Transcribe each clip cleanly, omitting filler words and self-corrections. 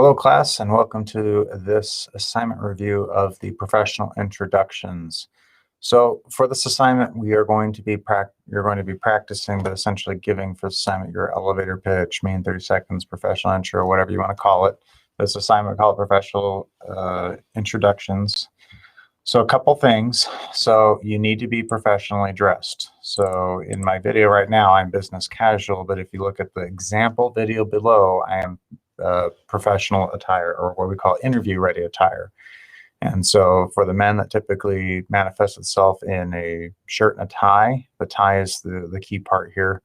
Hello class, and welcome to this assignment review of the professional introductions. So for this assignment, we are going to be you're going to be practicing, but essentially giving for this assignment your elevator pitch, main 30 seconds, professional intro, whatever you want to call it. This assignment called professional introductions. So a couple things. So you need to be professionally dressed. So in my video right now, I'm business casual, but if you look at the example video below, I am professional attire, or what we call interview ready attire. And so for the men, that typically manifests itself in a shirt and a tie. The tie is the key part here.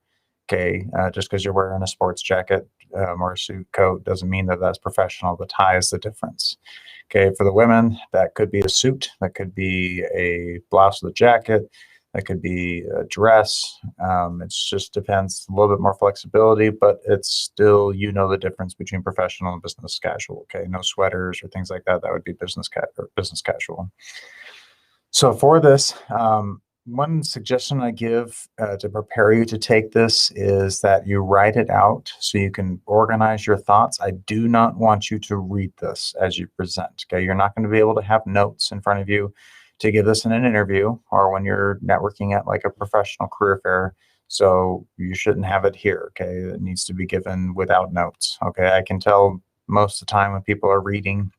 Okay, just because you're wearing a sports jacket or a suit coat doesn't mean that that's professional. The tie is the difference. Okay, for the women, that could be a suit, that could be a blouse with a jacket, that could be a dress. It just depends, a little bit more flexibility, but it's still, you know, the difference between professional and business casual. Okay, no sweaters or things like that. That would be business casual. So for this, one suggestion I give to prepare you to take this is that you write it out so you can organize your thoughts. I do not want you to read this as you present. Okay, you're not going to be able to have notes in front of you to give this in an interview or when you're networking at like a professional career fair. So you shouldn't have it here. Okay, it needs to be given without notes. Okay, I can tell most of the time when people are reading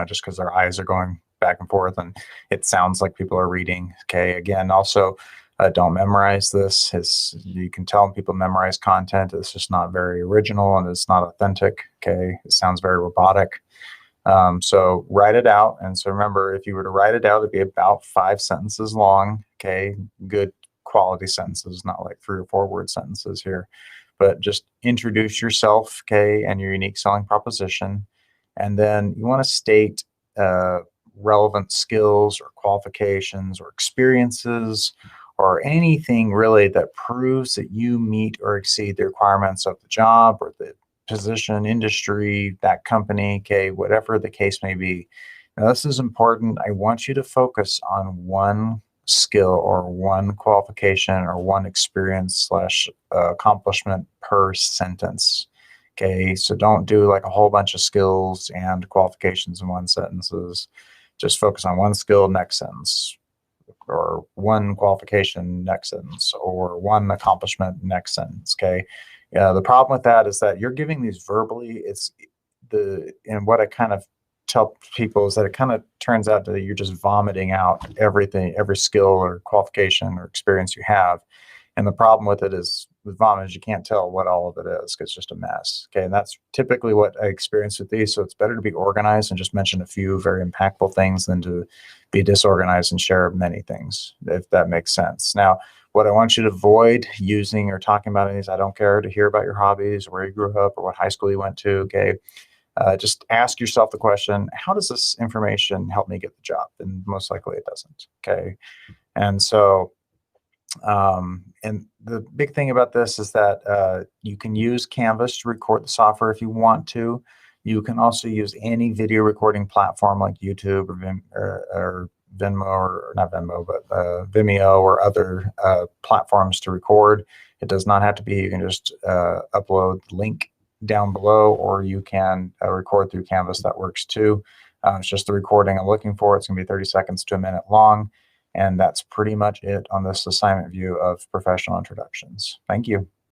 just because their eyes are going back and forth and it sounds like people are reading. Okay, again, also don't memorize this. You can tell when people memorize content, it's just not very original and it's not authentic. Okay, it sounds very robotic. So write it out. And so remember, if you were to write it out, it'd be about 5 sentences long. Okay, good quality sentences, not like 3 or 4 word sentences here, but just introduce yourself, okay, and your unique selling proposition. And then you want to state relevant skills or qualifications or experiences or anything really that proves that you meet or exceed the requirements of the job or the position, industry, that company, okay, whatever the case may be. Now, this is important. I want you to focus on one skill or one qualification or one experience / accomplishment per sentence. Okay, so don't do like a whole bunch of skills and qualifications in one sentences. Just focus on one skill, next sentence, or one qualification, next sentence, or one accomplishment, next sentence. Okay. The problem with that is that you're giving these verbally. And what I kind of tell people is that it kind of turns out that you're just vomiting out everything, every skill or qualification or experience you have. And the problem with it is with vomit is you can't tell what all of it is because it's just a mess. Okay, and that's typically what I experience with these. So it's better to be organized and just mention a few very impactful things than to be disorganized and share many things, if that makes sense. Now, what I want you to avoid using or talking about in these, I don't care to hear about your hobbies, where you grew up, or what high school you went to. Okay, just ask yourself the question: how does this information help me get the job? And most likely it doesn't. Okay, and so. And the big thing about this is that you can use Canvas to record the software if you want to. You can also use any video recording platform like YouTube or Venmo, or not Venmo, but Vimeo or other platforms to record. It does not have to be. You can just upload the link down below, or you can record through Canvas. That works too. It's just the recording I'm looking for. It's going to be 30 seconds to a minute long. And that's pretty much it on this assignment view of professional introductions. Thank you.